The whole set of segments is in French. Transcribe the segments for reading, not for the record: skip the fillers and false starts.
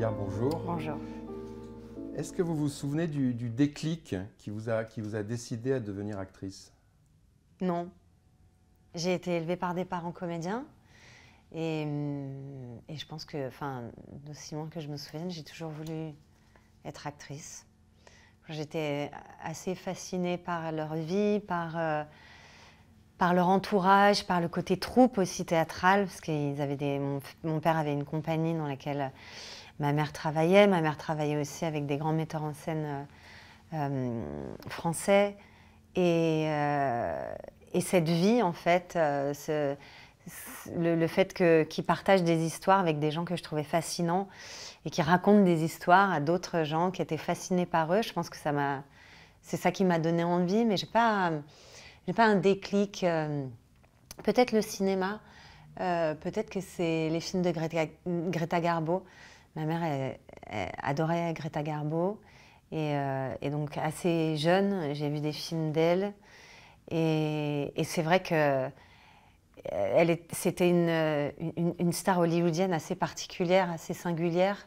Claudia, bonjour. Bonjour. Est-ce que vous vous souvenez du déclic qui vous a décidé à devenir actrice? Non. J'ai été élevée par des parents comédiens et je pense que, d'aussi loin que je me souvienne, j'ai toujours voulu être actrice. J'étais assez fascinée par leur vie, par leur entourage, par le côté troupe aussi théâtral, parce qu'ils avaient mon père avait une compagnie dans laquelle ma mère travaillait. Ma mère travaillait aussi avec des grands metteurs en scène français. Et cette vie, en fait, le fait qu'ils partagent des histoires avec des gens que je trouvais fascinants et qui racontent des histoires à d'autres gens qui étaient fascinés par eux, je pense que c'est ça qui m'a donné envie, mais j'ai pas un déclic. Peut-être le cinéma, peut-être que c'est les films de Greta Garbo. Ma mère elle adorait Greta Garbo. Et donc, assez jeune, j'ai vu des films d'elle. Et c'est vrai que c'était une star hollywoodienne assez particulière, assez singulière.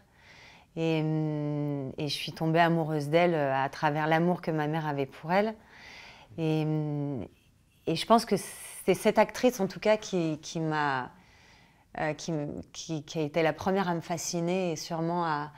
Et je suis tombée amoureuse d'elle à travers l'amour que ma mère avait pour elle. Et je pense que c'est cette actrice, en tout cas, qui a été la première à me fasciner et sûrement à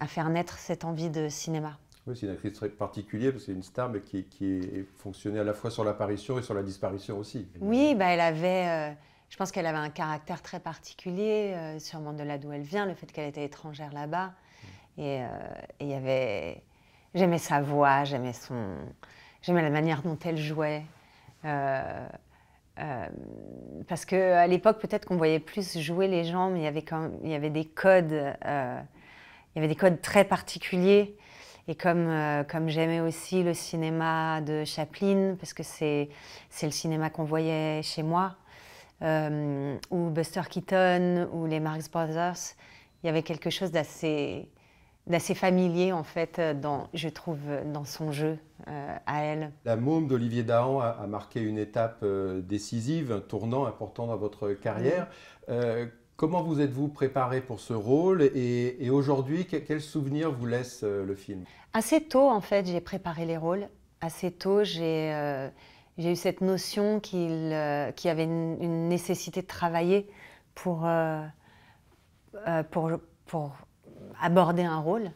faire naître cette envie de cinéma. Oui, c'est une actrice très particulière parce que c'est une star mais qui fonctionnait à la fois sur l'apparition et sur la disparition aussi. Oui, je pense qu'elle avait un caractère très particulier, sûrement de là d'où elle vient, le fait qu'elle était étrangère là-bas. Et j'aimais sa voix, j'aimais la manière dont elle jouait. Parce qu'à l'époque, peut-être qu'on voyait plus jouer les gens, mais il y avait des codes. Il y avait des codes très particuliers. Et comme j'aimais aussi le cinéma de Chaplin, parce que c'est le cinéma qu'on voyait chez moi, ou Buster Keaton, ou les Marx Brothers, il y avait quelque chose d'assez familier, en fait, je trouve, dans son jeu à elle. La Môme d'Olivier Dahan a marqué une étape décisive, un tournant important dans votre carrière. Comment vous êtes-vous préparé pour ce rôle et aujourd'hui, quel souvenir vous laisse le film? Assez tôt, en fait, j'ai préparé les rôles. Assez tôt, j'ai eu cette notion qu'il y avait une nécessité de travailler pour aborder un rôle.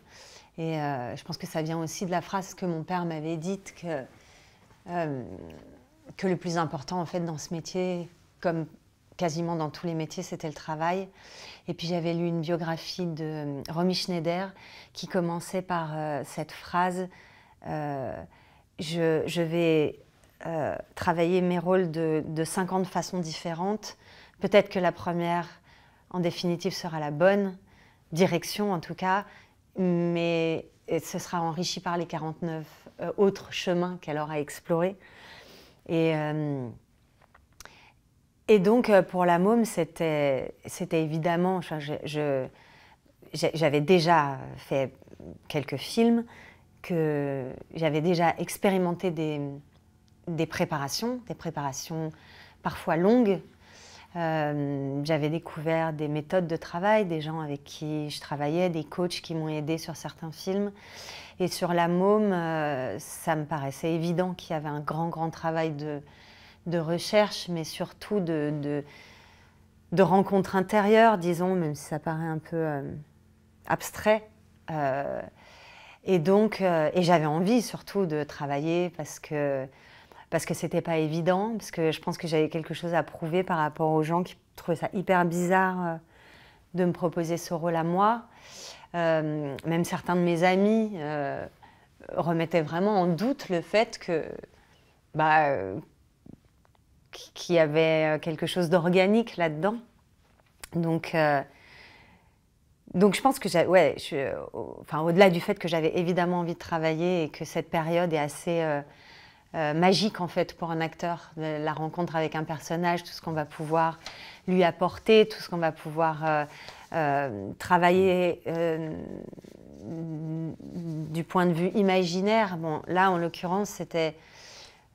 Et je pense que ça vient aussi de la phrase que mon père m'avait dite, que le plus important, en fait, dans ce métier, comme quasiment dans tous les métiers, c'était le travail. Et puis j'avais lu une biographie de Romy Schneider qui commençait par cette phrase je vais travailler mes rôles de 50 façons différentes. Peut-être que la première, en définitive, sera la bonne direction, en tout cas, mais ce sera enrichi par les 49 autres chemins qu'elle aura explorés. Et donc, pour La Môme, c'était évidemment... J'avais déjà fait quelques films, que j'avais déjà expérimenté des préparations parfois longues. J'avais découvert des méthodes de travail, des gens avec qui je travaillais, des coachs qui m'ont aidée sur certains films. Et sur La Môme, ça me paraissait évident qu'il y avait un grand travail de recherche, mais surtout de rencontre intérieure, disons, même si ça paraît un peu abstrait. Et j'avais envie surtout de travailler parce que c'était pas évident, parce que je pense que j'avais quelque chose à prouver par rapport aux gens qui trouvaient ça hyper bizarre de me proposer ce rôle à moi. Même certains de mes amis remettaient vraiment en doute le fait qu'il y avait quelque chose d'organique là-dedans. Donc je pense que au-delà du fait que j'avais évidemment envie de travailler et que cette période est assez magique en fait pour un acteur, la rencontre avec un personnage, tout ce qu'on va pouvoir lui apporter, tout ce qu'on va pouvoir travailler du point de vue imaginaire. Bon, là en l'occurrence c'était...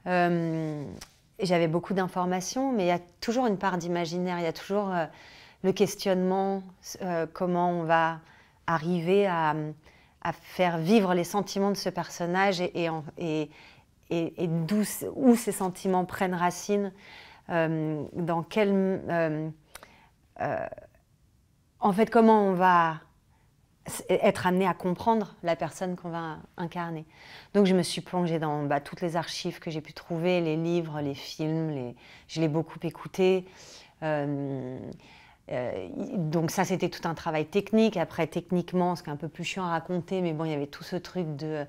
j'avais beaucoup d'informations, mais il y a toujours une part d'imaginaire, il y a toujours le questionnement, comment on va arriver à faire vivre les sentiments de ce personnage et où ces sentiments prennent racine, dans quel... en fait, comment on va être amené à comprendre la personne qu'on va incarner. Donc je me suis plongée dans toutes les archives que j'ai pu trouver, les livres, les films, je l'ai beaucoup écouté. Donc ça, c'était tout un travail technique. Après, techniquement, ce qui est un peu plus chiant à raconter, mais bon, il y avait tout ce truc de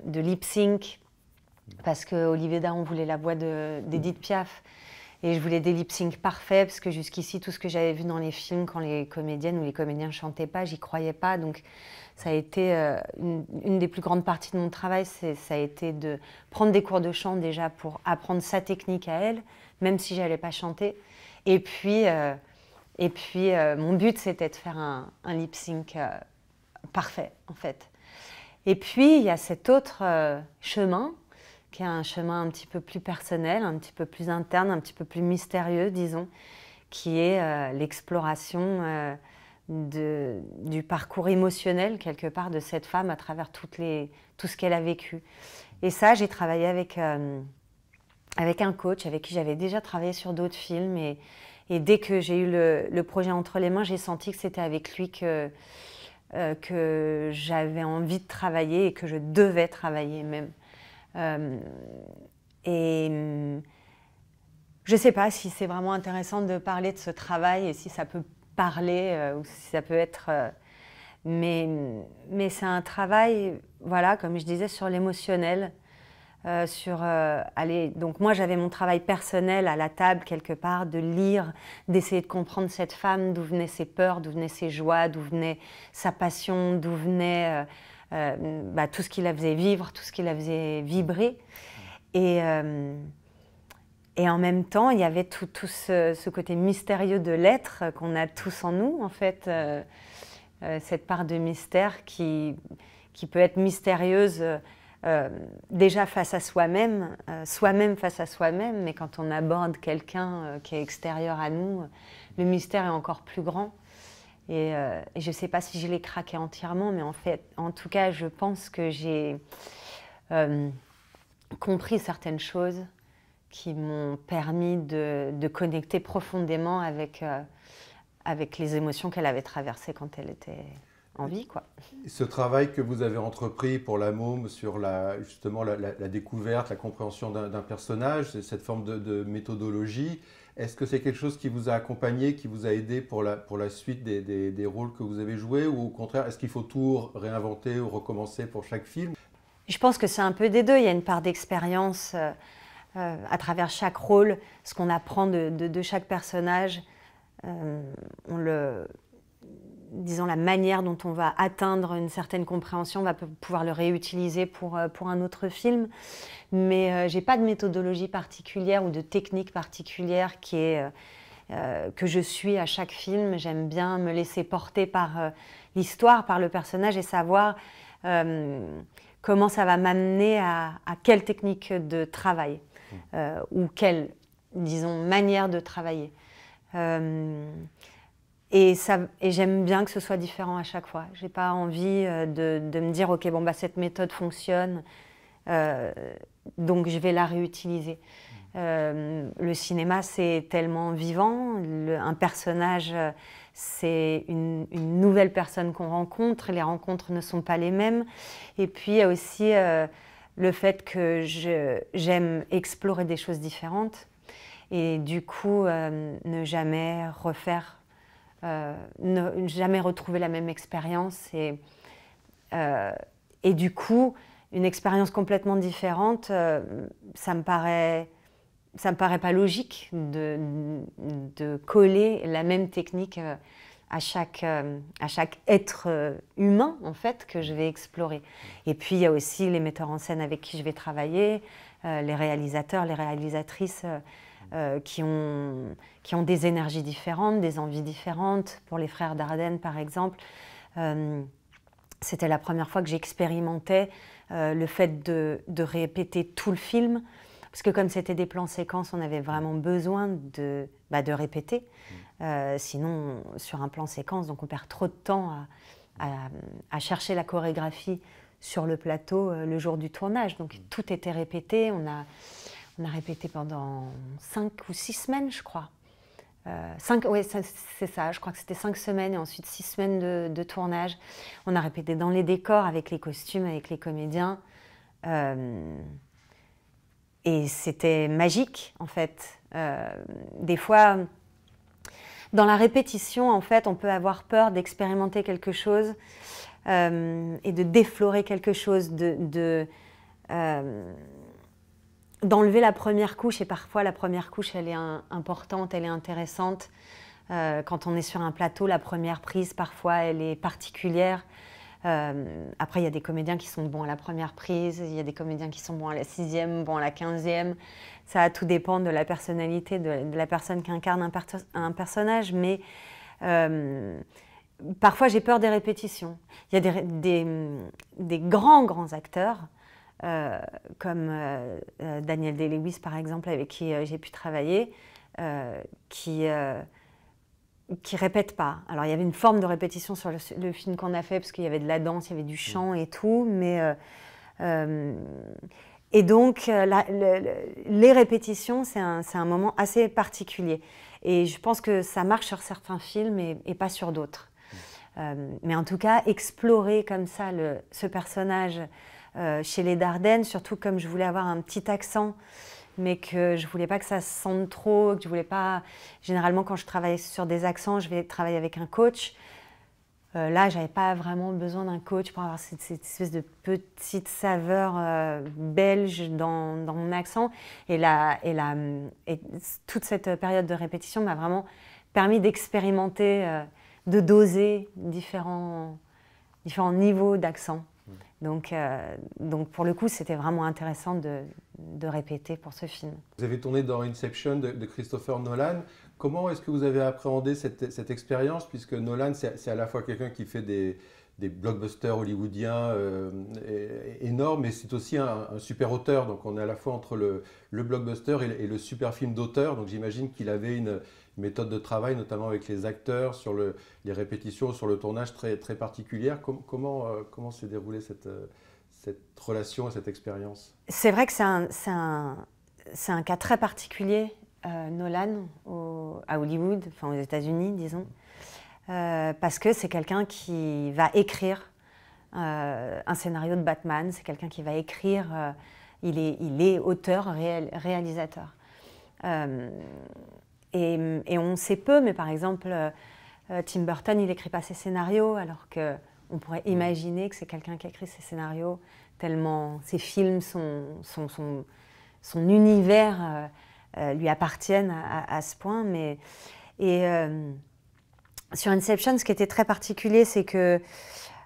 lip sync, parce que Olivier Dahan voulait la voix d'Edith Piaf. Et je voulais des lip sync parfaits, parce que jusqu'ici, tout ce que j'avais vu dans les films, quand les comédiennes ou les comédiens ne chantaient pas, j'y croyais pas. Donc ça a été une des plus grandes parties de mon travail, ça a été de prendre des cours de chant déjà pour apprendre sa technique à elle, même si je n'allais pas chanter. Et puis mon but, c'était de faire un lip sync parfait, en fait. Et puis, il y a cet autre chemin, qui est un chemin un petit peu plus personnel, un petit peu plus interne, un petit peu plus mystérieux, disons, qui est l'exploration du parcours émotionnel, quelque part, de cette femme à travers tout ce qu'elle a vécu. Et ça, j'ai travaillé avec un coach avec qui j'avais déjà travaillé sur d'autres films. Et dès que j'ai eu le projet entre les mains, j'ai senti que c'était avec lui que j'avais envie de travailler et que je devais travailler même. Et je ne sais pas si c'est vraiment intéressant de parler de ce travail et si ça peut parler ou si ça peut être... mais c'est un travail, voilà, comme je disais, sur l'émotionnel. Donc moi j'avais mon travail personnel à la table quelque part, de lire, d'essayer de comprendre cette femme, d'où venaient ses peurs, d'où venaient ses joies, d'où venait sa passion, d'où venait tout ce qui la faisait vivre, tout ce qui la faisait vibrer. Et en même temps, il y avait tout ce côté mystérieux de l'être qu'on a tous en nous, en fait, cette part de mystère qui peut être mystérieuse déjà face à soi-même face à soi-même, mais quand on aborde quelqu'un qui est extérieur à nous, le mystère est encore plus grand. Et je ne sais pas si je l'ai craqué entièrement, mais en tout cas, je pense que j'ai compris certaines choses qui m'ont permis de connecter profondément avec les émotions qu'elle avait traversées quand elle était en vie, quoi. Ce travail que vous avez entrepris pour la môme sur justement la découverte, la compréhension d'un personnage, cette forme de méthodologie, est-ce que c'est quelque chose qui vous a accompagné, qui vous a aidé pour la suite des rôles que vous avez joués, ou au contraire, est-ce qu'il faut tout réinventer ou recommencer pour chaque film? Je pense que c'est un peu des deux. Il y a une part d'expérience à travers chaque rôle, ce qu'on apprend de chaque personnage, disons, la manière dont on va atteindre une certaine compréhension, on va pouvoir le réutiliser pour un autre film. Mais je n'ai pas de méthodologie particulière ou de technique particulière que je suis à chaque film. J'aime bien me laisser porter par l'histoire, par le personnage et savoir comment ça va m'amener à quelle technique de travail ou quelle, disons, manière de travailler. Et j'aime bien que ce soit différent à chaque fois. Je n'ai pas envie de me dire « Ok, bon, cette méthode fonctionne, donc je vais la réutiliser ». Le cinéma, c'est tellement vivant. Un personnage, c'est une nouvelle personne qu'on rencontre. Les rencontres ne sont pas les mêmes. Et puis, il y a aussi le fait que j'aime explorer des choses différentes. Et du coup, ne jamais retrouver la même expérience et du coup une expérience complètement différente, ça me paraît pas logique de coller la même technique à chaque être humain en fait que je vais explorer. Et puis il y a aussi les metteurs en scène avec qui je vais travailler, les réalisateurs, les réalisatrices qui ont des énergies différentes, des envies différentes. Pour les frères Dardenne, par exemple, c'était la première fois que j'expérimentais le fait de répéter tout le film parce que comme c'était des plans séquences, on avait vraiment besoin de répéter. Sinon, sur un plan séquence, donc on perd trop de temps à chercher la chorégraphie sur le plateau le jour du tournage. Donc tout était répété. On a répété pendant 5 ou 6 semaines, je crois. Oui, c'est ça, je crois que c'était 5 semaines et ensuite 6 semaines de tournage. On a répété dans les décors, avec les costumes, avec les comédiens. Et c'était magique, en fait. Des fois, dans la répétition, en fait, on peut avoir peur d'expérimenter quelque chose et de déflorer quelque chose, d'enlever la première couche, et parfois la première couche, elle est importante, elle est intéressante. Quand on est sur un plateau, la première prise, parfois, elle est particulière. Après, il y a des comédiens qui sont bons à la première prise, il y a des comédiens qui sont bons à la 6e, bons à la 15e. Ça va tout dépendre de la personnalité de la personne qui incarne un personnage, mais parfois j'ai peur des répétitions. Il y a des grands acteurs, comme Daniel Day-Lewis par exemple, avec qui j'ai pu travailler, qui répètent pas. Alors il y avait une forme de répétition sur le film qu'on a fait, parce qu'il y avait de la danse, il y avait du chant et tout, mais et donc les répétitions, c'est un moment assez particulier. Et je pense que ça marche sur certains films et pas sur d'autres. Mais en tout cas, explorer comme ça ce personnage chez les Dardenne, surtout comme je voulais avoir un petit accent, mais que je voulais pas que ça se sente trop, que je voulais pas... Généralement, quand je travaille sur des accents, je vais travailler avec un coach. Là, j'avais pas vraiment besoin d'un coach pour avoir cette espèce de petite saveur belge dans mon accent. Et toute cette période de répétition m'a vraiment permis d'expérimenter, de doser différents niveaux d'accent. Donc pour le coup, c'était vraiment intéressant de répéter pour ce film. Vous avez tourné dans Inception de Christopher Nolan. Comment est-ce que vous avez appréhendé cette expérience, puisque Nolan, c'est à la fois quelqu'un qui fait des blockbusters hollywoodiens énormes, mais c'est aussi un super auteur. Donc on est à la fois entre le blockbuster et le super film d'auteur. Donc j'imagine qu'il avait une méthode de travail, notamment avec les acteurs, sur les répétitions, sur le tournage très, très particulière. Comment s'est déroulée cette relation et cette expérience? C'est vrai que c'est un cas très particulier, Nolan, à Hollywood, enfin aux États-Unis, disons, parce que c'est quelqu'un qui va écrire un scénario de Batman, c'est quelqu'un qui va écrire, il est auteur, réalisateur. Et on sait peu, mais par exemple, Tim Burton, il n'écrit pas ses scénarios, alors qu'on pourrait imaginer que c'est quelqu'un qui écrit ses scénarios, tellement ses films, son univers lui appartiennent à ce point. Sur Inception, ce qui était très particulier, c'est que,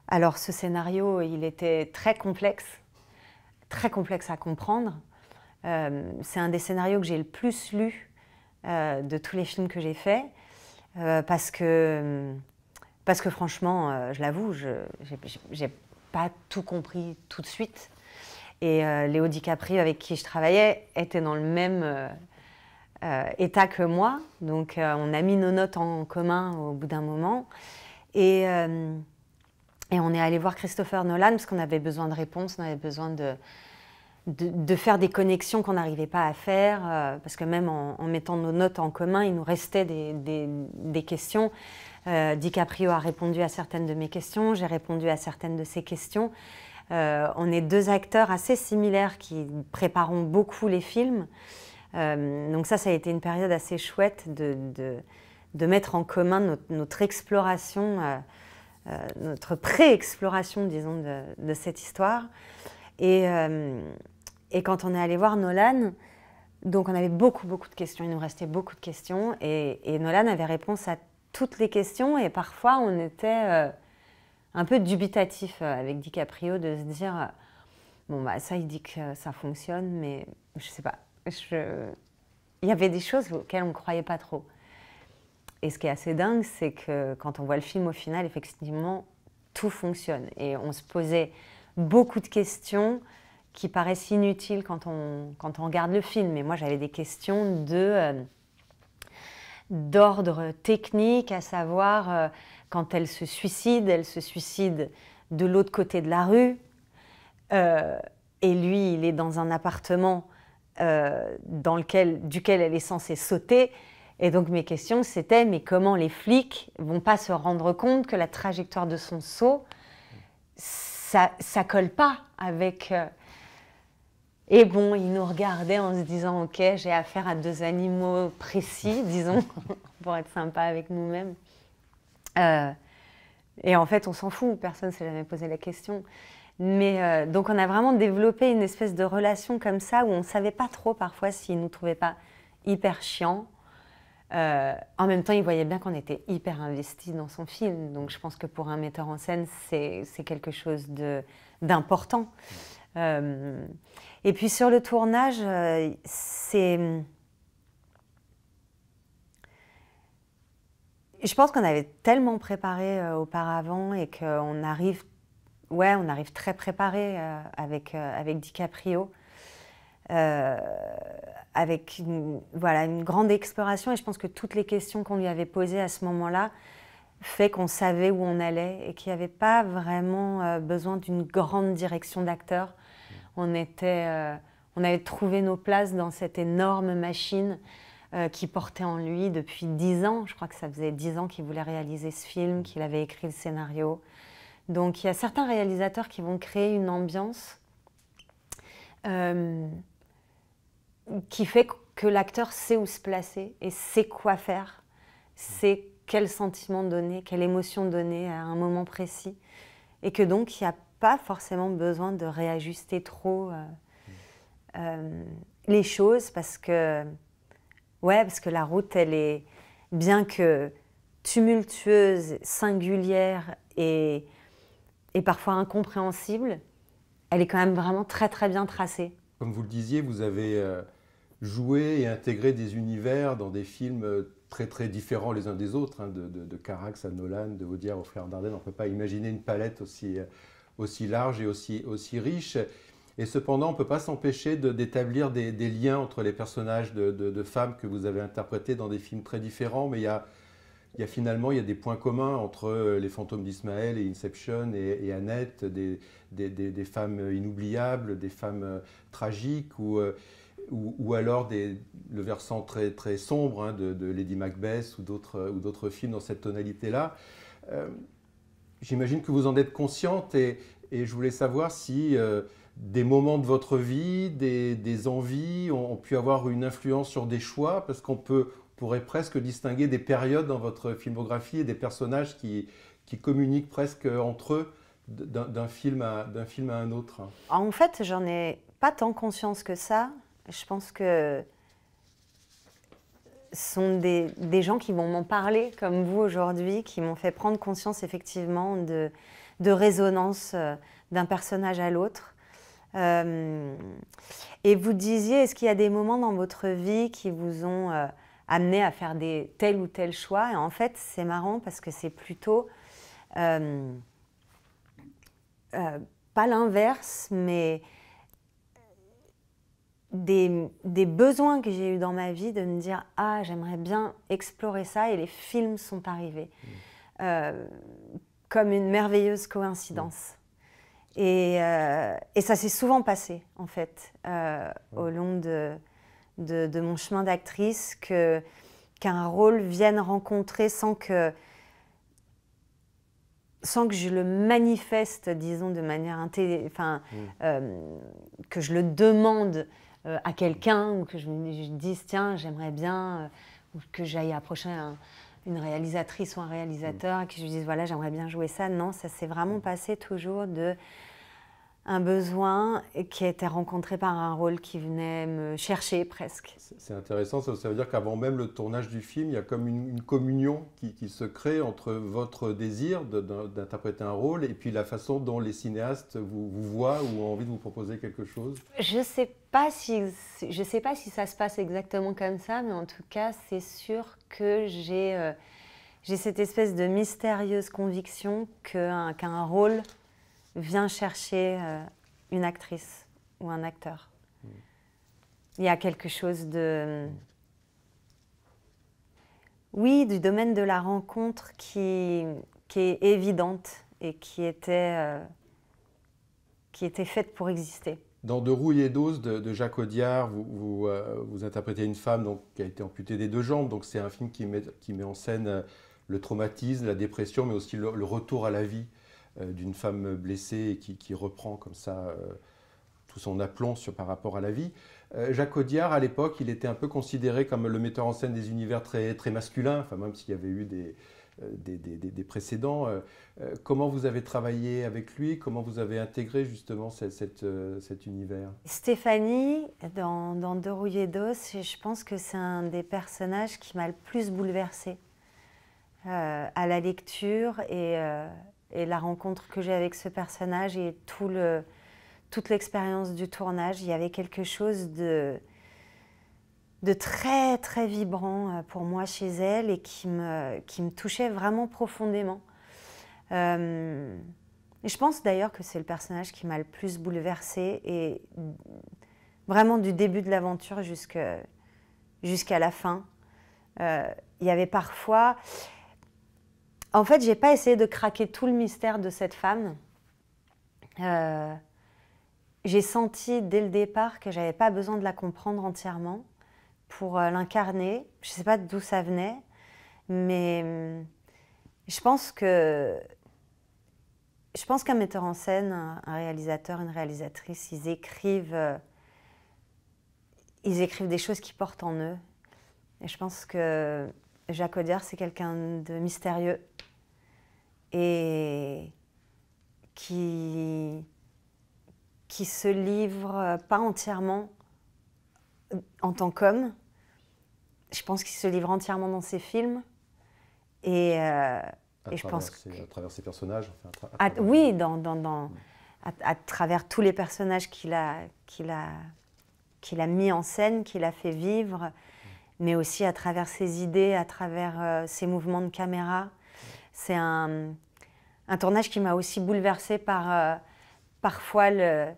alors ce scénario, il était très complexe à comprendre. C'est un des scénarios que j'ai le plus lu de tous les films que j'ai faits, parce que franchement, je l'avoue, j'ai pas tout compris tout de suite. Et Léo DiCaprio, avec qui je travaillais, était dans le même état que moi. Donc on a mis nos notes en commun au bout d'un moment. Et on est allé voir Christopher Nolan parce qu'on avait besoin de réponses, on avait besoin de faire des connexions qu'on n'arrivait pas à faire, parce que même en mettant nos notes en commun, il nous restait des questions. DiCaprio a répondu à certaines de mes questions, j'ai répondu à certaines de ses questions. On est deux acteurs assez similaires qui préparons beaucoup les films. Donc ça a été une période assez chouette de mettre en commun notre exploration, notre pré-exploration, disons, de cette histoire. Et quand on est allé voir Nolan, donc on avait beaucoup de questions, il nous restait beaucoup de questions, et Nolan avait réponse à toutes les questions, et parfois on était un peu dubitatif avec DiCaprio de se dire bon bah ça il dit que ça fonctionne, mais je sais pas, il y avait des choses auxquelles on ne croyait pas trop. Et ce qui est assez dingue, c'est que quand on voit le film au final, effectivement tout fonctionne, et on se posait beaucoup de questions qui paraissent inutiles quand on regarde le film. Mais moi, j'avais des questions d'ordre technique, à savoir, quand elle se suicide de l'autre côté de la rue. Et lui, il est dans un appartement duquel elle est censée sauter. Et donc mes questions, c'était, mais comment les flics vont pas se rendre compte que la trajectoire de son saut, ça colle pas avec... Et bon, il nous regardait en se disant, ok, j'ai affaire à deux animaux précis, disons, pour être sympa avec nous-mêmes. Et en fait, on s'en fout, personne ne s'est jamais posé la question. Mais donc on a vraiment développé une espèce de relation comme ça, où on ne savait pas trop parfois s'il ne nous trouvait pas hyper chiant. En même temps, il voyait bien qu'on était hyper investis dans son film. Donc je pense que pour un metteur en scène, c'est quelque chose d'important. Et puis sur le tournage, je pense qu'on avait tellement préparé auparavant et qu'on arrive très préparé avec DiCaprio, avec une grande exploration. Et je pense que toutes les questions qu'on lui avait posées à ce moment-là fait qu'on savait où on allait et qu'il n'y avait pas vraiment besoin d'une grande direction d'acteur. On avait trouvé nos places dans cette énorme machine qui portait en lui depuis 10 ans. Je crois que ça faisait 10 ans qu'il voulait réaliser ce film, qu'il avait écrit le scénario. Donc il y a certains réalisateurs qui vont créer une ambiance qui fait que l'acteur sait où se placer et sait quoi faire, sait quel sentiment donner, quelle émotion donner à un moment précis. Et que donc il n'y a pas forcément besoin de réajuster trop les choses parce que la route, elle est, bien que tumultueuse, singulière et parfois incompréhensible, elle est quand même vraiment très très bien tracée. Comme vous le disiez, vous avez joué et intégré des univers dans des films très très différents les uns des autres, hein, de Carax à Nolan, de Audiard aux frères Dardenne. On ne peut pas imaginer une palette aussi large et aussi riche. Et cependant, on ne peut pas s'empêcher d'établir des liens entre les personnages de femmes que vous avez interprétés dans des films très différents, mais il y a finalement des points communs entre Les Fantômes d'Ismaël et Inception et Annette, des femmes inoubliables, des femmes tragiques, ou alors le versant très, très sombre, hein, de Lady Macbeth ou d'autres films dans cette tonalité-là. J'imagine que vous en êtes consciente et je voulais savoir si des moments de votre vie, des envies ont pu avoir une influence sur des choix, parce qu'on pourrait presque distinguer des périodes dans votre filmographie et des personnages qui communiquent presque entre eux d'un film à un autre. En fait, j'en ai pas tant conscience que ça. Je pense que ce sont des gens qui vont m'en parler, comme vous aujourd'hui, qui m'ont fait prendre conscience effectivement de résonance d'un personnage à l'autre. Et vous disiez, est-ce qu'il y a des moments dans votre vie qui vous ont amené à faire tel ou tel choix? Et en fait, c'est marrant parce que c'est plutôt pas l'inverse, mais des besoins que j'ai eus dans ma vie de me dire « Ah, j'aimerais bien explorer ça » et les films sont arrivés comme une merveilleuse coïncidence. Et ça s'est souvent passé, en fait, au long de mon chemin d'actrice, qu'un rôle vienne rencontrer sans que je le manifeste, disons, de manière que je le demande à quelqu'un, ou que je dise, tiens, j'aimerais bien, ou que j'aille approcher une réalisatrice ou un réalisateur, et que je lui dise, voilà, j'aimerais bien jouer ça. Non, ça s'est vraiment passé toujours un besoin qui a été rencontré par un rôle qui venait me chercher presque. C'est intéressant, ça veut dire qu'avant même le tournage du film, il y a comme une communion qui se crée entre votre désir d'interpréter un rôle et puis la façon dont les cinéastes vous voient ou ont envie de vous proposer quelque chose. Je sais pas si ça se passe exactement comme ça, mais en tout cas, c'est sûr que j'ai cette espèce de mystérieuse conviction qu'un rôle vient chercher une actrice. ou un acteur. Il y a quelque chose de... Oui, du domaine de la rencontre qui est évidente et qui était faite pour exister. Dans De rouille et d'os de Jacques Audiard, vous interprétez une femme donc, qui a été amputée des 2 jambes. Donc c'est un film qui met en scène le traumatisme, la dépression, mais aussi le retour à la vie d'une femme blessée et qui reprend comme ça tout son aplomb par rapport à la vie. Jacques Audiard, à l'époque, il était un peu considéré comme le metteur en scène des univers très, très masculins, enfin, même s'il y avait eu des précédents. Comment vous avez travaillé avec lui? Comment vous avez intégré justement cet univers? Stéphanie, dans De rouille et d'os, je pense que c'est un des personnages qui m'a le plus bouleversée à la lecture et la rencontre que j'ai avec ce personnage et toute l'expérience du tournage. Il y avait quelque chose de très très vibrant pour moi chez elle et qui me touchait vraiment profondément. Et je pense d'ailleurs que c'est le personnage qui m'a le plus bouleversée et vraiment du début de l'aventure jusqu'à la fin. Il y avait parfois... En fait, j'ai pas essayé de craquer tout le mystère de cette femme. J'ai senti dès le départ que j'avais pas besoin de la comprendre entièrement pour l'incarner. Je sais pas d'où ça venait, mais je pense qu'un metteur en scène, un réalisateur, une réalisatrice, ils écrivent des choses qui portent en eux. Et je pense que Jacques Audiard, c'est quelqu'un de mystérieux et qui se livre pas entièrement en tant qu'homme. Je pense qu'il se livre entièrement dans ses films. Et je pense à travers ses personnages. Oui, à travers tous les personnages qu'il a mis en scène, qu'il a fait vivre, mais aussi à travers ses idées, à travers ses mouvements de caméra. C'est un tournage qui m'a aussi bouleversée par parfois le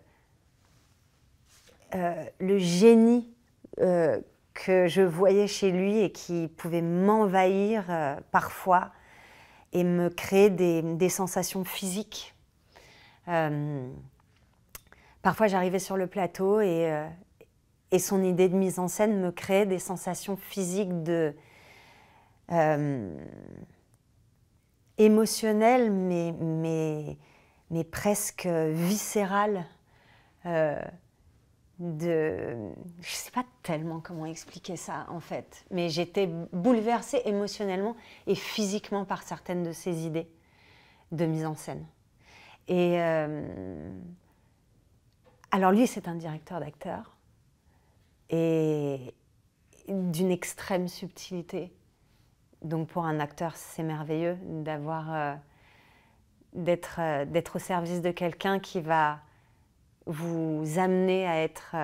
génie que je voyais chez lui et qui pouvait m'envahir parfois et me créer des sensations physiques. Parfois, j'arrivais sur le plateau et son idée de mise en scène me créait des sensations physiques émotionnelles, mais presque viscérales. Je ne sais pas tellement comment expliquer ça, en fait. Mais j'étais bouleversée émotionnellement et physiquement par certaines de ces idées de mise en scène. Et alors lui, c'est un directeur d'acteurs et d'une extrême subtilité. Donc pour un acteur, c'est merveilleux d'être au service de quelqu'un qui va vous amener à être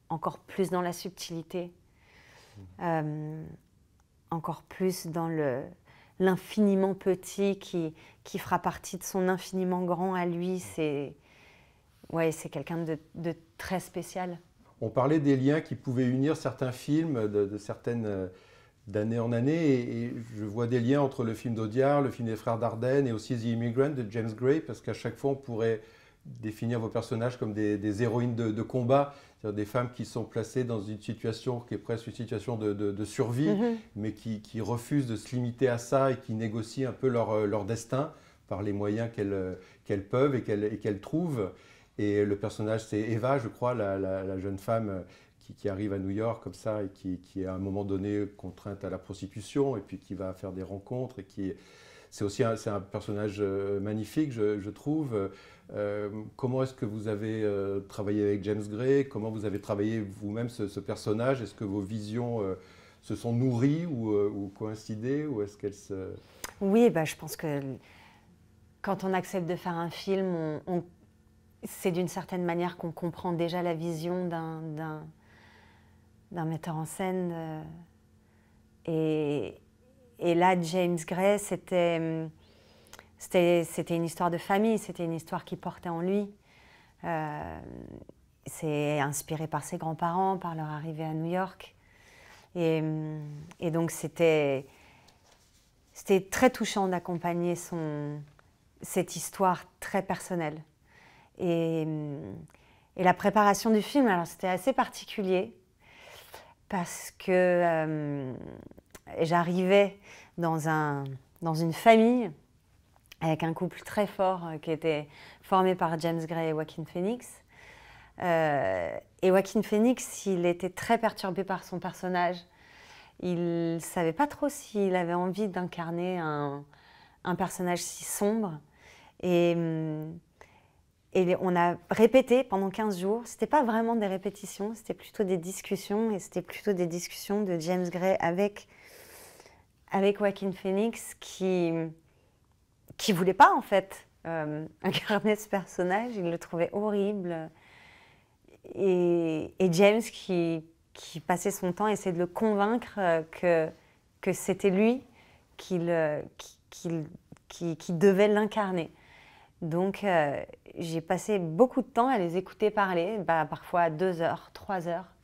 encore plus dans la subtilité, encore plus dans l'infiniment petit qui fera partie de son infiniment grand à lui. C'est quelqu'un de très spécial. On parlait des liens qui pouvaient unir certains films de certaines... d'année en année, et je vois des liens entre le film d'Audiard, le film des Frères Dardenne et aussi The Immigrant de James Gray, parce qu'à chaque fois on pourrait définir vos personnages comme des héroïnes de combat, c'est-à-dire des femmes qui sont placées dans une situation qui est presque une situation de survie, mais qui refusent de se limiter à ça et qui négocient un peu leur destin par les moyens qu'elles peuvent et qu'elles trouvent. Et le personnage, c'est Eva, je crois, la jeune femme qui arrive à New York comme ça et qui est à un moment donné contrainte à la prostitution et puis qui va faire des rencontres et c'est un personnage magnifique, je trouve. Comment est-ce que vous avez travaillé avec James Gray? Comment vous avez travaillé vous-même ce personnage? Est-ce que vos visions se sont nourries ou coïncidées, ou est-ce qu'elles se... Oui, je pense que quand on accepte de faire un film, c'est d'une certaine manière qu'on comprend déjà la vision d'un metteur en scène. Et là, James Gray, c'était une histoire de famille, c'était une histoire qui portait en lui. c'est inspiré par ses grands-parents, par leur arrivée à New York. Et donc, c'était très touchant d'accompagner cette histoire très personnelle. Et la préparation du film, alors c'était assez particulier parce que j'arrivais dans une famille avec un couple très fort qui était formé par James Gray et Joaquin Phoenix. Et Joaquin Phoenix, il était très perturbé par son personnage. Il ne savait pas trop s'il avait envie d'incarner un personnage si sombre. Et on a répété pendant 15 jours. Ce n'était pas vraiment des répétitions, c'était plutôt des discussions. Et c'était plutôt des discussions de James Gray avec Joaquin Phoenix qui ne voulait pas en fait incarner ce personnage. Il le trouvait horrible. Et James qui passait son temps à essayer de le convaincre que c'était lui qui devait l'incarner. Donc, j'ai passé beaucoup de temps à les écouter parler, parfois 2 heures, 3 heures.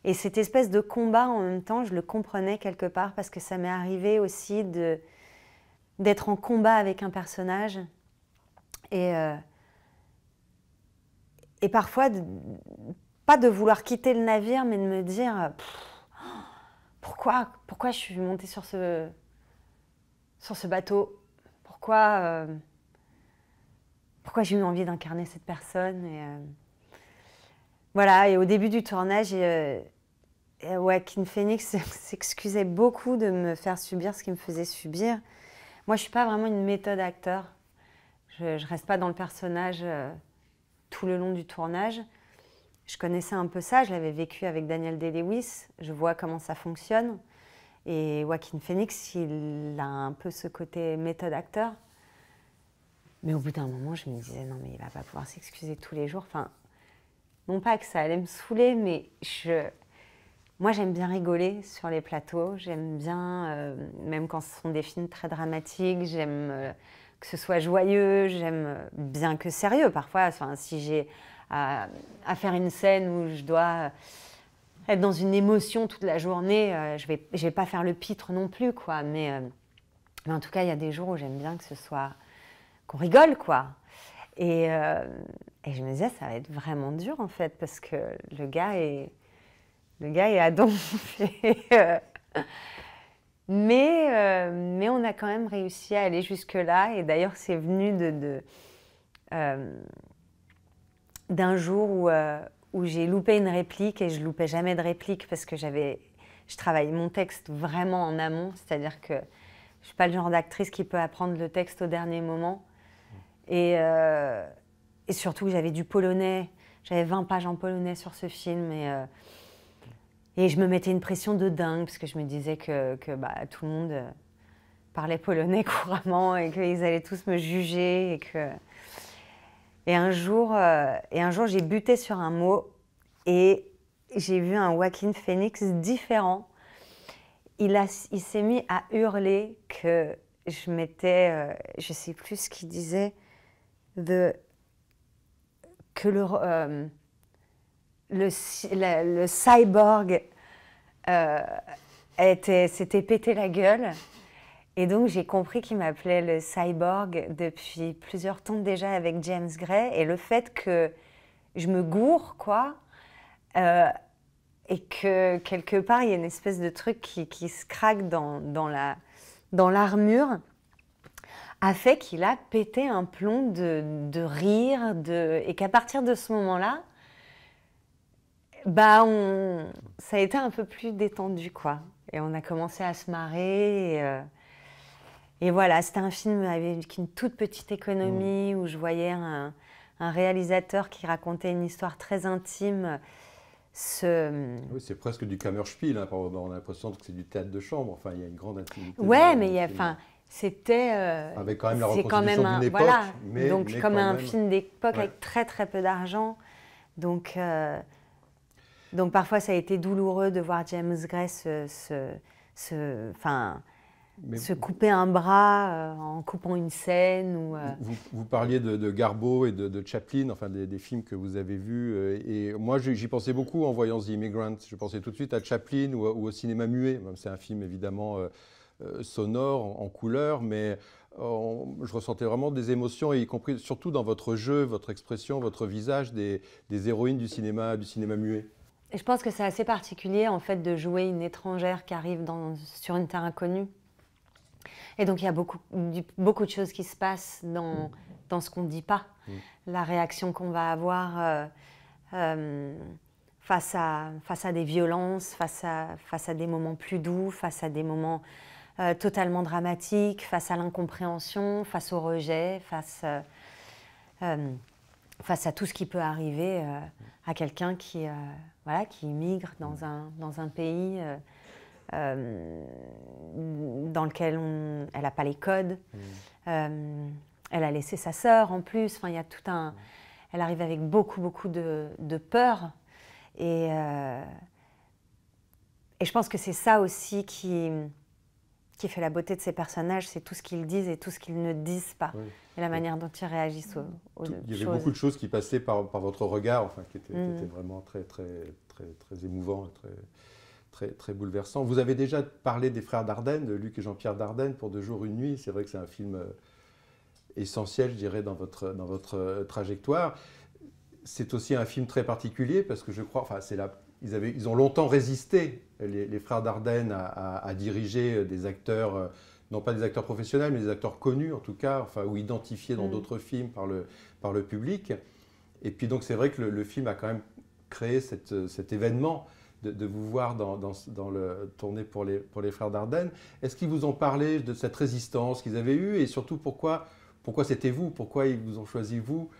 Et cette espèce de combat, en même temps, je le comprenais quelque part parce que ça m'est arrivé aussi d'être en combat avec un personnage et parfois, pas de vouloir quitter le navire, mais de me dire pourquoi je suis montée sur ce bateau ? Pourquoi j'ai eu envie d'incarner cette personne voilà, et au début du tournage, Joaquin Phoenix s'excusait beaucoup de me faire subir ce qu'il me faisait subir. Moi, je ne suis pas vraiment une méthode acteur. Je ne reste pas dans le personnage tout le long du tournage. Je connaissais un peu ça, je l'avais vécu avec Daniel Day-Lewis. Je vois comment ça fonctionne. Et Joaquin Phoenix, il a un peu ce côté méthode acteur. Mais au bout d'un moment, je me disais, non, mais il ne va pas pouvoir s'excuser tous les jours. Enfin, non pas que ça allait me saouler, mais moi, j'aime bien rigoler sur les plateaux. J'aime bien, même quand ce sont des films très dramatiques, j'aime que ce soit joyeux, j'aime bien que sérieux. Parfois, enfin, si j'ai à faire une scène où je dois être dans une émotion toute la journée, je vais pas faire le pitre non plus, quoi. Mais en tout cas, il y a des jours où j'aime bien que ce soit qu'on rigole, quoi. Et je me disais, ça va être vraiment dur, en fait, parce que le gars est à donf. Mais on a quand même réussi à aller jusque-là. Et d'ailleurs, c'est venu d'un jour où j'ai loupé une réplique, et je loupais jamais de réplique parce que je travaillais mon texte vraiment en amont. C'est-à-dire que je ne suis pas le genre d'actrice qui peut apprendre le texte au dernier moment. Et surtout que j'avais du polonais. J'avais 20 pages en polonais sur ce film. Et je me mettais une pression de dingue parce que je me disais que tout le monde parlait polonais couramment et qu'ils allaient tous me juger. Et un jour, j'ai buté sur un mot et j'ai vu un Joaquin Phoenix différent. Il s'est mis à hurler que je mettais, je ne sais plus ce qu'il disait, que le cyborg s'était pété la gueule. Et donc, j'ai compris qu'il m'appelait le cyborg depuis plusieurs temps déjà avec James Gray. Et le fait que je me gourre, quoi, et que quelque part, il y a une espèce de truc qui se craque dans l'armure, a fait qu'il a pété un plomb de rire. Et qu'à partir de ce moment-là, ça a été un peu plus détendu, quoi. Et on a commencé à se marrer. Et voilà, c'était un film avec une toute petite économie où je voyais un réalisateur qui racontait une histoire très intime. Oui, c'est presque du Kammerspiel, hein, on a l'impression que c'est du théâtre de chambre. Enfin, il y a une grande intimité. Ouais, mais c'était... avec quand même la reconstitution d'une époque. Voilà, mais comme un même... film d'époque, ouais, avec très très peu d'argent. Donc parfois, ça a été douloureux de voir James Gray se couper un bras en coupant une scène. Vous parliez de Garbo et de Chaplin, enfin des films que vous avez vus. Et moi, j'y pensais beaucoup en voyant The Immigrant. Je pensais tout de suite à Chaplin ou au cinéma muet. C'est un film évidemment sonore, en couleur, mais je ressentais vraiment des émotions, y compris surtout dans votre jeu, votre expression, votre visage des héroïnes du cinéma muet. Et je pense que c'est assez particulier en fait de jouer une étrangère qui arrive sur une terre inconnue. Et donc il y a beaucoup de choses qui se passent dans ce qu'on ne dit pas. La réaction qu'on va avoir face à des violences, face à des moments plus doux, face à des moments totalement dramatiques, face à l'incompréhension, face au rejet, face à tout ce qui peut arriver à quelqu'un qui immigre dans un pays dans lequel elle n'a pas les codes. Elle a laissé sa sœur en plus. Enfin, il y a elle arrive avec beaucoup de peur. Et je pense que c'est ça aussi qui fait la beauté de ces personnages, c'est tout ce qu'ils disent et tout ce qu'ils ne disent pas. Oui. Et la manière dont ils réagissent aux choses. Il y avait beaucoup de choses qui passaient par votre regard, enfin, qui étaient vraiment très émouvants, très bouleversants. Vous avez déjà parlé des frères Dardenne, de Luc et Jean-Pierre Dardenne, pour 2 jours, 1 nuit. C'est vrai que c'est un film essentiel, je dirais, dans votre trajectoire. C'est aussi un film très particulier, parce que je crois, enfin, ils ont longtemps résisté, les frères Dardenne, à diriger des acteurs, non pas des acteurs professionnels, mais des acteurs connus en tout cas, enfin, ou identifiés dans d'autres films par le public. Et puis donc c'est vrai que le film a quand même créé cet événement de vous voir dans le tournée pour les frères Dardenne. Est-ce qu'ils vous ont parlé de cette résistance qu'ils avaient eue et surtout pourquoi c'était vous, pourquoi ils vous ont choisi vous?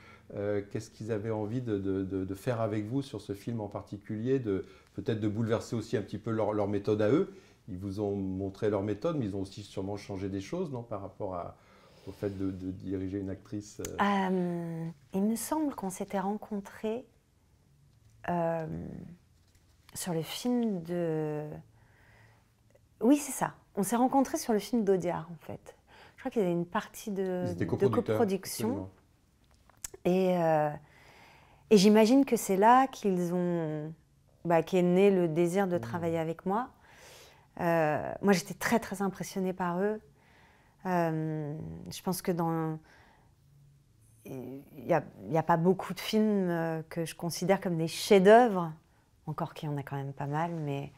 Qu'est-ce qu'ils avaient envie de faire avec vous sur ce film en particulier, peut-être de bouleverser aussi un petit peu leur méthode à eux? Ils vous ont montré leur méthode, mais ils ont aussi sûrement changé des choses, non, par rapport au fait de diriger une actrice. Il me semble qu'on s'était rencontrés sur le film de... Oui, c'est ça. On s'est rencontrés sur le film d'Audiard, en fait. Je crois qu'il y avait une partie de coproduction. Et j'imagine que c'est là qu'est né le désir de travailler avec moi. Moi, j'étais très impressionnée par eux. Je pense que il n'y a pas beaucoup de films que je considère comme des chefs-d'œuvre, encore qu'il y en a quand même pas mal, mais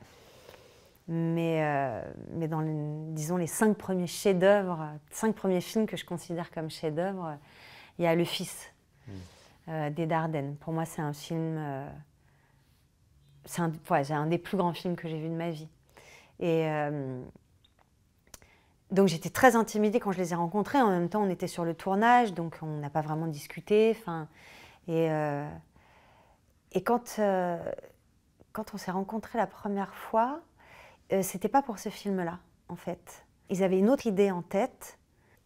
dans disons les 5 premiers chefs-d'œuvre, 5 premiers films que je considère comme chefs-d'œuvre, il y a Le Fils des Dardenne. Pour moi, c'est un film, c'est un des plus grands films que j'ai vu de ma vie. Et donc j'étais très intimidée quand je les ai rencontrés. En même temps, on était sur le tournage, donc on n'a pas vraiment discuté. Et quand on s'est rencontrés la première fois, c'était pas pour ce film-là, en fait. Ils avaient une autre idée en tête.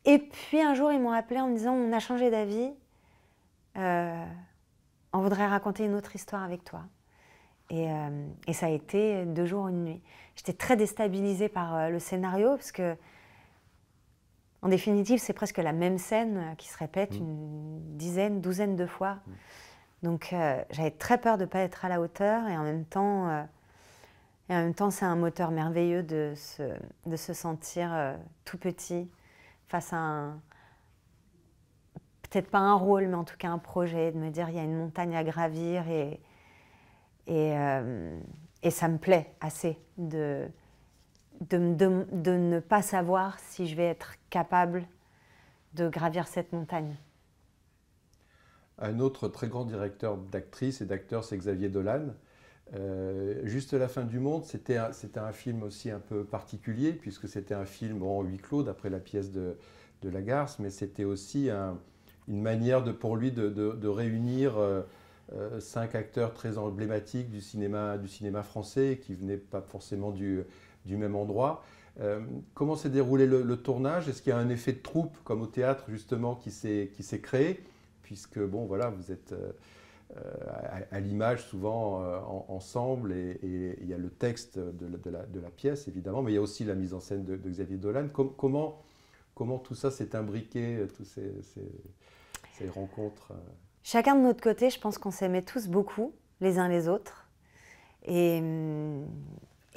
Et puis un jour, ils m'ont appelée en me disant « On a changé d'avis, on voudrait raconter une autre histoire avec toi ». Et ça a été 2 jours, 1 nuit. J'étais très déstabilisée par le scénario, parce que, en définitive, c'est presque la même scène qui se répète une douzaine de fois. Donc j'avais très peur de ne pas être à la hauteur, et en même temps, c'est un moteur merveilleux de se sentir tout petit face à peut-être pas un rôle, mais en tout cas un projet, de me dire il y a une montagne à gravir, et ça me plaît assez de ne pas savoir si je vais être capable de gravir cette montagne. Un autre très grand directeur d'actrices et d'acteurs, c'est Xavier Dolan. Juste la fin du monde, c'était un film aussi un peu particulier, puisque c'était un film en huis clos, d'après la pièce de Lagarce, mais c'était aussi une manière pour lui de réunir 5 acteurs très emblématiques du cinéma français, qui ne venaient pas forcément du même endroit. Comment s'est déroulé le tournage? Est-ce qu'il y a un effet de troupe, comme au théâtre justement, qui s'est créé? Puisque, bon, voilà, vous êtes à l'image souvent ensemble, et il y a le texte de la pièce évidemment, mais il y a aussi la mise en scène de Xavier Dolan. Comment tout ça s'est imbriqué, tous ces rencontres? Chacun de notre côté, je pense qu'on s'aimait tous beaucoup, les uns les autres. Et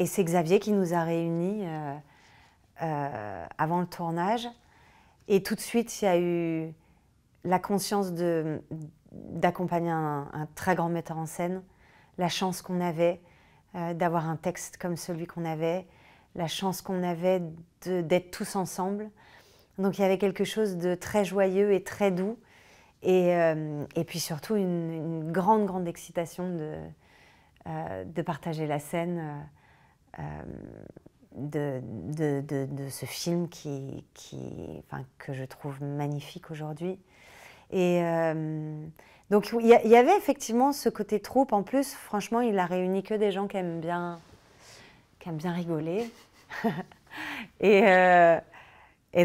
c'est Xavier qui nous a réunis avant le tournage. Et tout de suite, il y a eu la conscience d'accompagner un très grand metteur en scène, la chance qu'on avait d'avoir un texte comme celui qu'on avait, la chance qu'on avait d'être tous ensemble. Donc il y avait quelque chose de très joyeux et très doux, et puis surtout une grande excitation de partager la scène de ce film que je trouve magnifique aujourd'hui. Et donc il y avait effectivement ce côté troupe. En plus, franchement, il a réuni que des gens qui aiment bien rigoler. Et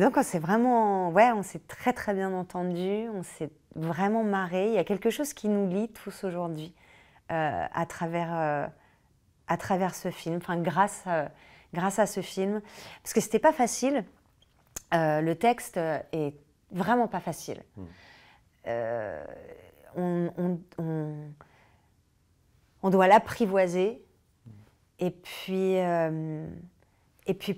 donc on s'est très bien entendus, on s'est vraiment marré. Il y a quelque chose qui nous lie tous aujourd'hui à travers ce film, enfin grâce à ce film, parce que c'était pas facile. Le texte est vraiment pas facile. On doit l'apprivoiser, et puis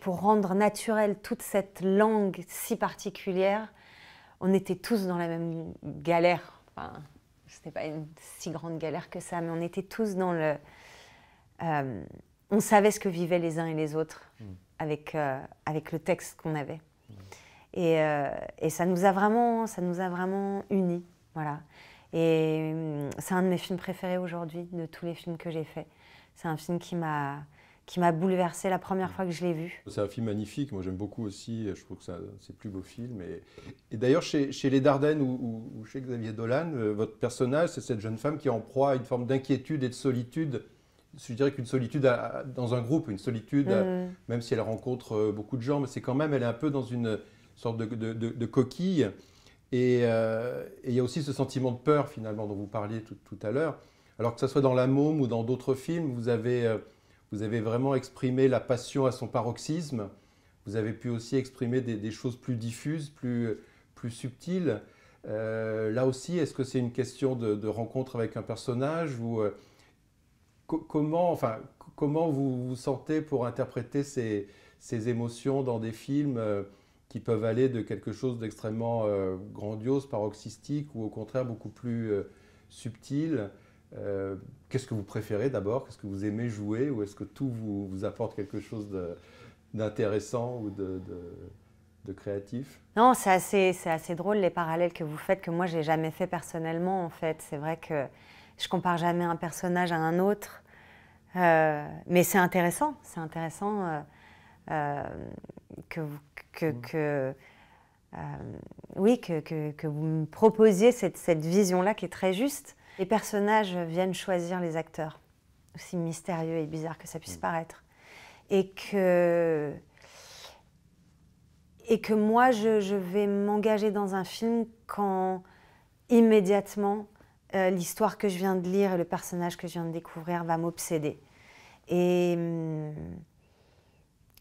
pour rendre naturelle toute cette langue si particulière, on était tous dans la même galère. Enfin, c'était pas une si grande galère que ça, mais on était tous dans le... on savait ce que vivaient les uns et les autres avec le texte qu'on avait. Et ça nous a vraiment unis. Voilà. Et c'est un de mes films préférés aujourd'hui, de tous les films que j'ai faits. C'est un film qui m'a bouleversée la première fois que je l'ai vu. C'est un film magnifique, moi j'aime beaucoup aussi, je trouve que c'est le plus beau film. Et d'ailleurs, chez Les Dardennes ou chez Xavier Dolan, votre personnage, c'est cette jeune femme qui est en proie à une forme d'inquiétude et de solitude. Je dirais qu'une solitude dans un groupe, une solitude, même si elle rencontre beaucoup de gens, mais c'est quand même, elle est un peu dans une sorte de coquille. Et il y a aussi ce sentiment de peur, finalement, dont vous parliez tout à l'heure. Alors que ce soit dans La Môme ou dans d'autres films, vous avez vraiment exprimé la passion à son paroxysme. Vous avez pu aussi exprimer des choses plus diffuses, plus subtiles. Là aussi, est-ce que c'est une question de rencontre avec un personnage ou comment vous vous sentez pour interpréter ces émotions dans des films qui peuvent aller de quelque chose d'extrêmement grandiose, paroxystique, ou au contraire beaucoup plus subtil? Qu'est-ce que vous préférez d'abord? Qu'est-ce que vous aimez jouer? Ou est-ce que tout vous apporte quelque chose d'intéressant ou de créatif? Non, c'est assez drôle les parallèles que vous faites, que moi j'ai jamais fait personnellement en fait. C'est vrai que je compare jamais un personnage à un autre, mais c'est intéressant que vous me proposiez cette vision-là qui est très juste. Les personnages viennent choisir les acteurs, aussi mystérieux et bizarre que ça puisse paraître. Et que moi, je vais m'engager dans un film quand immédiatement l'histoire que je viens de lire et le personnage que je viens de découvrir va m'obséder. Et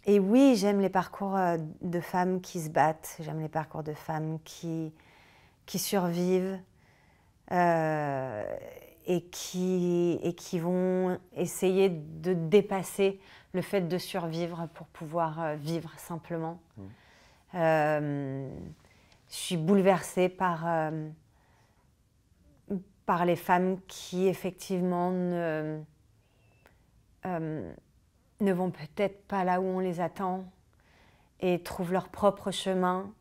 oui, j'aime les parcours de femmes qui se battent, j'aime les parcours de femmes qui survivent, et qui vont essayer de dépasser le fait de survivre pour pouvoir vivre simplement. Je suis bouleversée par les femmes qui effectivement ne vont peut-être pas là où on les attend et trouvent leur propre chemin,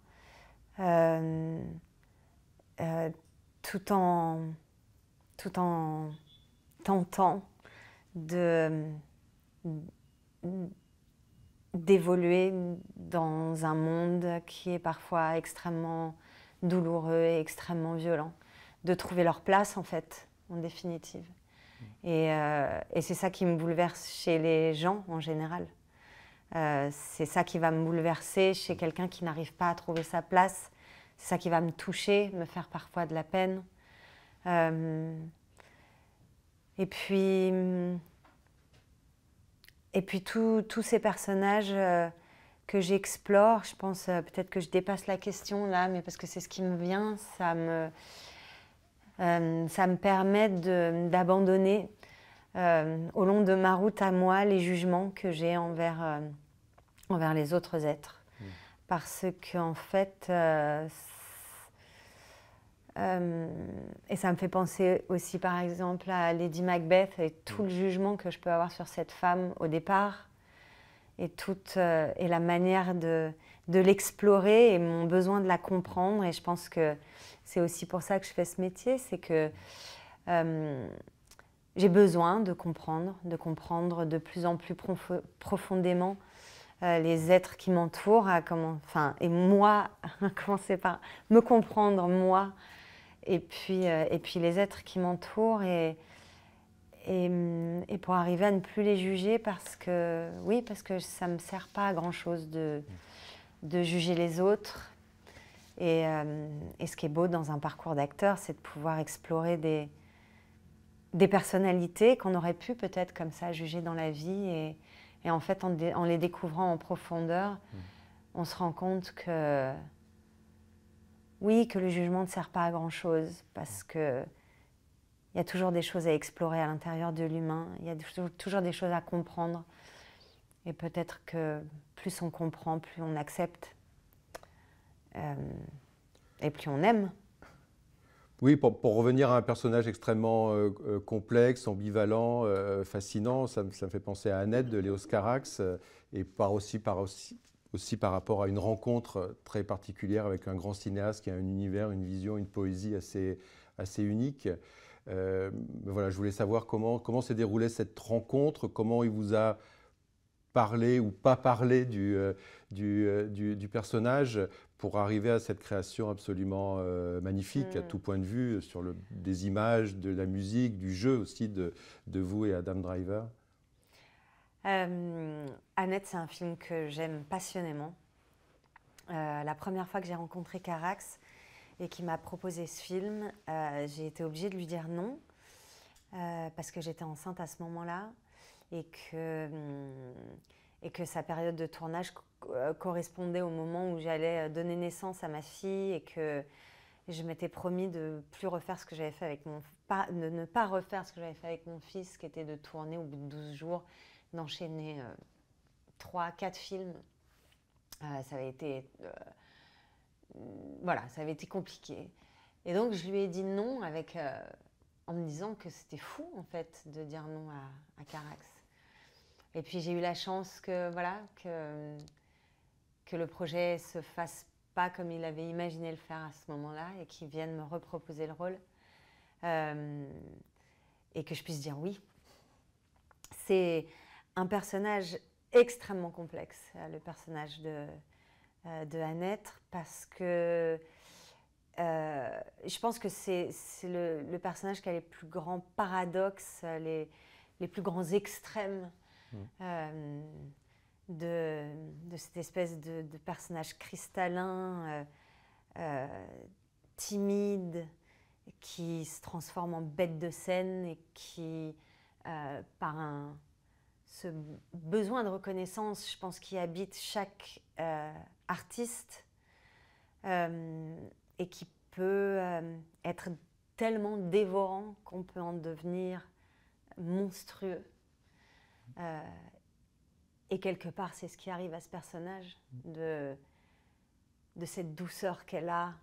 tout en tentant d'évoluer dans un monde qui est parfois extrêmement douloureux et extrêmement violent, de trouver leur place en fait, en définitive. Et c'est ça qui me bouleverse chez les gens en général. C'est ça qui va me bouleverser chez quelqu'un qui n'arrive pas à trouver sa place. C'est ça qui va me toucher, me faire parfois de la peine. Et puis, tous ces personnages que j'explore, je pense peut-être que je dépasse la question là, mais parce que c'est ce qui me vient, ça me permet d'abandonner au long de ma route à moi les jugements que j'ai envers les autres êtres. Parce qu'en fait, et ça me fait penser aussi par exemple à Lady Macbeth et tout le jugement que je peux avoir sur cette femme au départ et la manière de l'explorer et mon besoin de la comprendre. Et je pense que c'est aussi pour ça que je fais ce métier, c'est que j'ai besoin de comprendre de plus en plus profondément les êtres qui m'entourent, et moi, commencer par me comprendre moi, et puis les êtres qui m'entourent, et pour arriver à ne plus les juger parce que ça ne me sert pas à grand-chose de juger les autres. Et ce qui est beau dans un parcours d'acteur, c'est de pouvoir explorer des personnalités qu'on aurait pu peut-être comme ça juger dans la vie. Et en fait, en les découvrant en profondeur, on se rend compte que oui, que le jugement ne sert pas à grand-chose parce que il y a toujours des choses à explorer à l'intérieur de l'humain, il y a toujours des choses à comprendre. Et peut-être que plus on comprend, plus on accepte et plus on aime. Oui, pour revenir à un personnage extrêmement complexe, ambivalent, fascinant, ça me fait penser à Annette de Léos Carax, et aussi par rapport à une rencontre très particulière avec un grand cinéaste qui a un univers, une vision, une poésie assez unique. Voilà, je voulais savoir comment s'est déroulée cette rencontre, comment il vous a parlé ou pas parlé du personnage pour arriver à cette création absolument magnifique à tout point de vue, sur des images, de la musique, du jeu aussi de vous et Adam Driver. Annette, c'est un film que j'aime passionnément. La première fois que j'ai rencontré Carax et qu'il m'a proposé ce film, j'ai été obligée de lui dire non parce que j'étais enceinte à ce moment-là et que sa période de tournage correspondait au moment où j'allais donner naissance à ma fille et que je m'étais promis de plus refaire ce que j'avais fait avec de ne pas refaire ce que j'avais fait avec mon fils, qui était de tourner au bout de 12 jours, d'enchaîner 3-4 films. Ça avait été ça avait été compliqué. Et donc je lui ai dit non en me disant que c'était fou en fait de dire non à Carax. Et puis j'ai eu la chance que le projet se fasse pas comme il avait imaginé le faire à ce moment-là et qu'il vienne me reproposer le rôle et que je puisse dire oui. C'est un personnage extrêmement complexe, le personnage de Annette, parce que je pense que c'est le personnage qui a les plus grands paradoxes, les plus grands extrêmes de cette espèce de personnage cristallin, timide, qui se transforme en bête de scène et qui, par ce besoin de reconnaissance, je pense, qui habite chaque artiste et qui peut être tellement dévorant qu'on peut en devenir monstrueux. Et quelque part, c'est ce qui arrive à ce personnage, de cette douceur qu'elle a,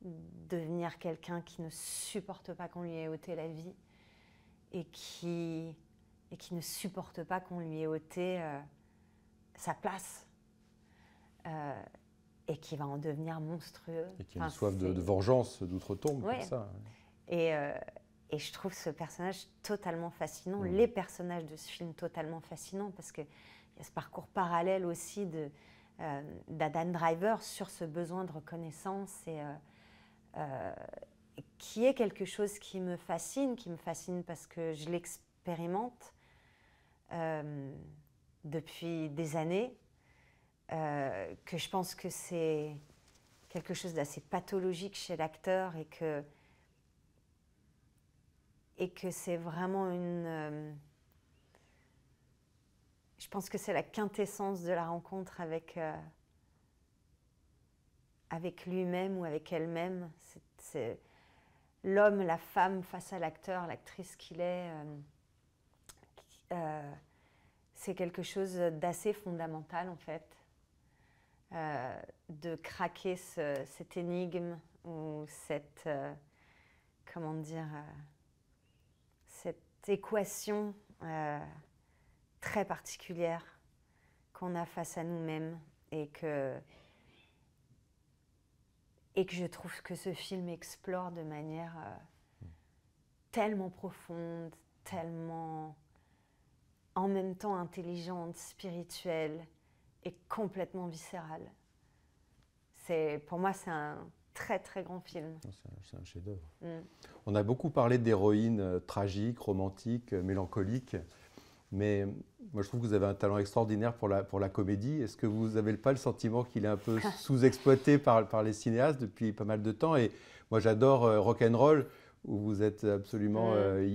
devenir quelqu'un qui ne supporte pas qu'on lui ait ôté la vie et qui ne supporte pas qu'on lui ait ôté sa place et qui va en devenir monstrueux. Et qui a une soif de vengeance d'outre-tombe, comme ça. Et je trouve ce personnage totalement fascinant, les personnages de ce film totalement fascinants, parce qu'il y a ce parcours parallèle aussi d'Adam Driver sur ce besoin de reconnaissance et qui est quelque chose qui me fascine parce que je l'expérimente depuis des années, que je pense que c'est quelque chose d'assez pathologique chez l'acteur et et que c'est vraiment je pense que c'est la quintessence de la rencontre avec lui-même ou avec elle-même. C'est l'homme, la femme face à l'acteur, l'actrice qu'il est. C'est quelque chose d'assez fondamental en fait. De craquer cette énigme ou cette, comment dire, cette équation très particulière qu'on a face à nous-mêmes et que je trouve que ce film explore de manière tellement profonde, tellement en même temps intelligente, spirituelle et complètement viscérale. Pour moi, c'est un très très grand film. C'est un chef-d'œuvre. On a beaucoup parlé d'héroïnes tragiques, romantiques, mélancoliques, mais moi je trouve que vous avez un talent extraordinaire pour la comédie. Est-ce que vous n'avez pas le sentiment qu'il est un peu sous-exploité par les cinéastes depuis pas mal de temps? Et moi j'adore Rock'n'Roll, où vous êtes absolument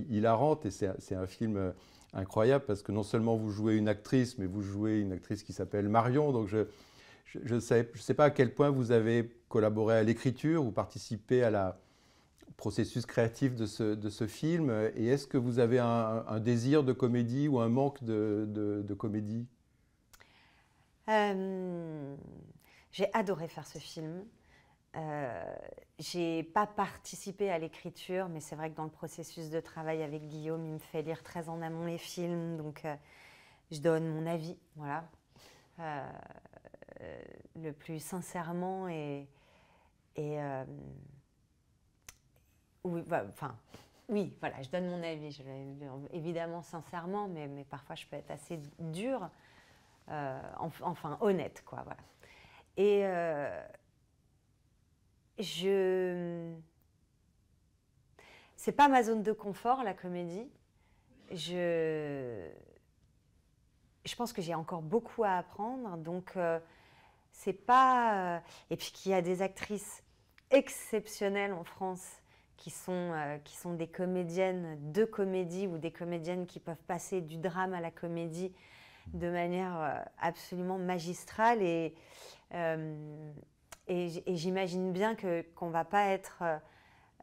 hilarante, et c'est un film incroyable parce que non seulement vous jouez une actrice, mais vous jouez une actrice qui s'appelle Marion. Donc je ne sais pas à quel point vous avez collaboré à l'écriture ou participé au processus créatif de ce film. Et est-ce que vous avez un désir de comédie ou un manque de comédie? J'ai adoré faire ce film. J'ai pas participé à l'écriture, mais c'est vrai que dans le processus de travail avec Guillaume, il me fait lire très en amont les films, donc je donne mon avis, voilà, le plus sincèrement oui, enfin, oui, voilà, je donne mon avis, évidemment sincèrement, mais parfois je peux être assez dure, enfin honnête, quoi, voilà. Et c'est pas ma zone de confort, la comédie. Je pense que j'ai encore beaucoup à apprendre, donc c'est pas... et puis qu'il y a des actrices exceptionnelles en France qui sont des comédiennes de comédie ou des comédiennes qui peuvent passer du drame à la comédie de manière absolument magistrale. Et j'imagine bien qu'on va pas être...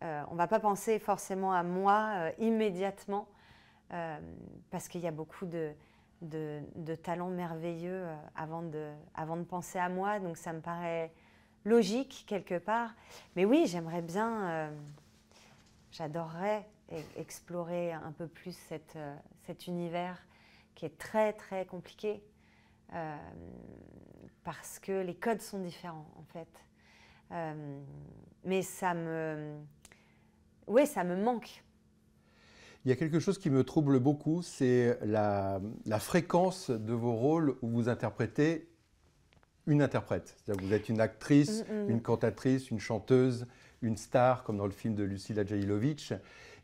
on va pas penser forcément à moi immédiatement parce qu'il y a beaucoup de talents merveilleux avant de penser à moi. Donc ça me paraît logique quelque part. Mais oui, j'aimerais bien... j'adorerais explorer un peu plus cet univers qui est très très compliqué parce que les codes sont différents en fait. Mais ça me manque. Il y a quelque chose qui me trouble beaucoup, c'est la fréquence de vos rôles où vous interprétez une interprète. C'est-à-dire que vous êtes une actrice, une cantatrice, une chanteuse, une star, comme dans le film de Lucila Jailovic.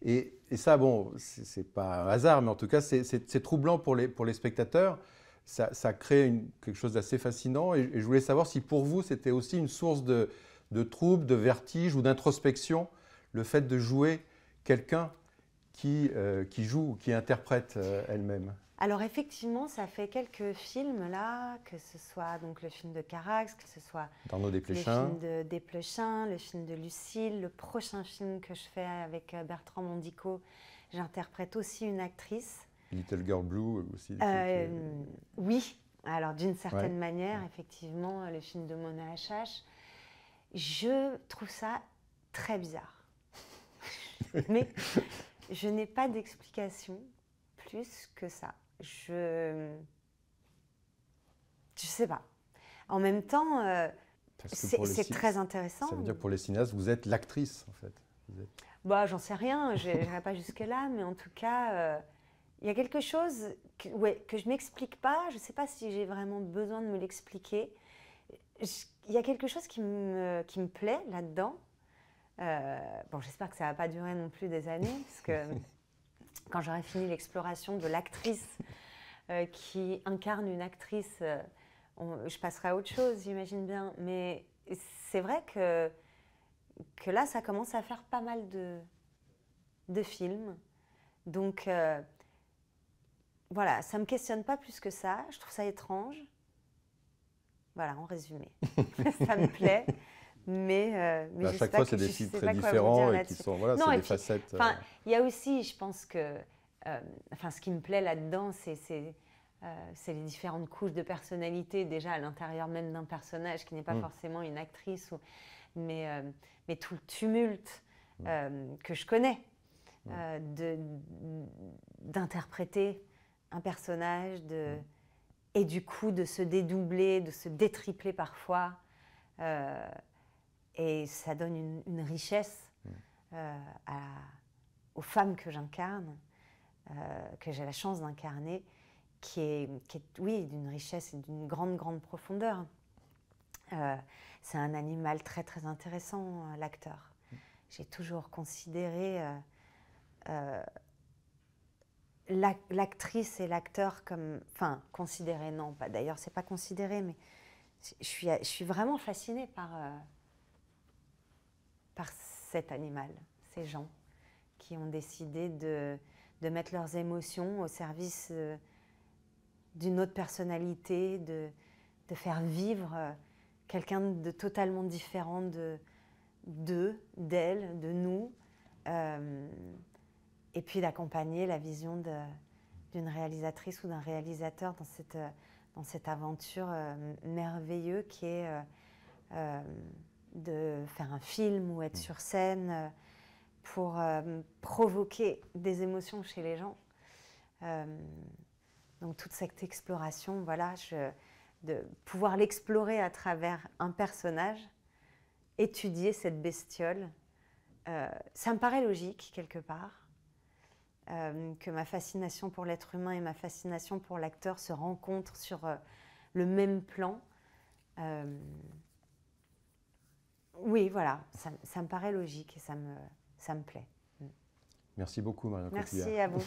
Et ça, bon, c'est pas un hasard, mais en tout cas, c'est troublant pour les spectateurs. Ça crée quelque chose d'assez fascinant. Et je voulais savoir si pour vous, c'était aussi une source de trouble, de vertige ou d'introspection, le fait de jouer quelqu'un qui joue, qui interprète elle-même. Alors effectivement, ça fait quelques films là, que ce soit donc le film de Carax, que ce soit d'Arnaud le film de Desplechin, le film de Lucille, le prochain film que je fais avec Bertrand Mandico, j'interprète aussi une actrice. Little Girl Blue aussi. Oui, alors d'une certaine manière, effectivement, le film de Mona Achache, je trouve ça très bizarre. Mais je n'ai pas d'explication plus que ça. Je sais pas. En même temps, c'est très intéressant. Ça veut dire que pour les cinéastes, vous êtes l'actrice, en fait. Bah, j'en sais rien, je n'irai pas jusque-là, mais en tout cas, il y a quelque chose que je ne m'explique pas. Je ne sais pas si j'ai vraiment besoin de me l'expliquer. Il y a quelque chose qui me plaît là-dedans. Bon, j'espère que ça ne va pas durer non plus des années, parce que quand j'aurai fini l'exploration de l'actrice qui incarne une actrice, je passerai à autre chose, j'imagine bien. Mais c'est vrai que là, ça commence à faire pas mal de films. Donc, voilà, ça ne me questionne pas plus que ça. Je trouve ça étrange. Voilà, en résumé. Ça me plaît. Mais à chaque fois, c'est des films très différents et qui sont, voilà, c'est des facettes. Il y a aussi, je pense que, ce qui me plaît là-dedans, c'est les différentes couches de personnalité, déjà à l'intérieur même d'un personnage qui n'est pas forcément une actrice, mais tout le tumulte que je connais d'interpréter un personnage, et du coup de se dédoubler, de se détripler parfois. Et ça donne une richesse aux femmes que j'incarne, que j'ai la chance d'incarner, qui est, oui, d'une richesse et d'une grande, grande profondeur. C'est un animal très, très intéressant, l'acteur. J'ai toujours considéré l'actrice et l'acteur comme... Enfin, considéré, non, pas, d'ailleurs, c'est pas considéré, mais je suis vraiment fascinée par cet animal, ces gens qui ont décidé de mettre leurs émotions au service d'une autre personnalité, de faire vivre quelqu'un de totalement différent d'eux, d'elle, de nous, et puis d'accompagner la vision d'une réalisatrice ou d'un réalisateur dans cette aventure merveilleuse qui est de faire un film ou être sur scène pour provoquer des émotions chez les gens. Donc toute cette exploration, voilà, de pouvoir l'explorer à travers un personnage, étudier cette bestiole, ça me paraît logique quelque part, que ma fascination pour l'être humain et ma fascination pour l'acteur se rencontrent sur le même plan. Oui, voilà, ça me paraît logique et ça me plaît. Merci beaucoup, Marion Cotillard. Merci à vous.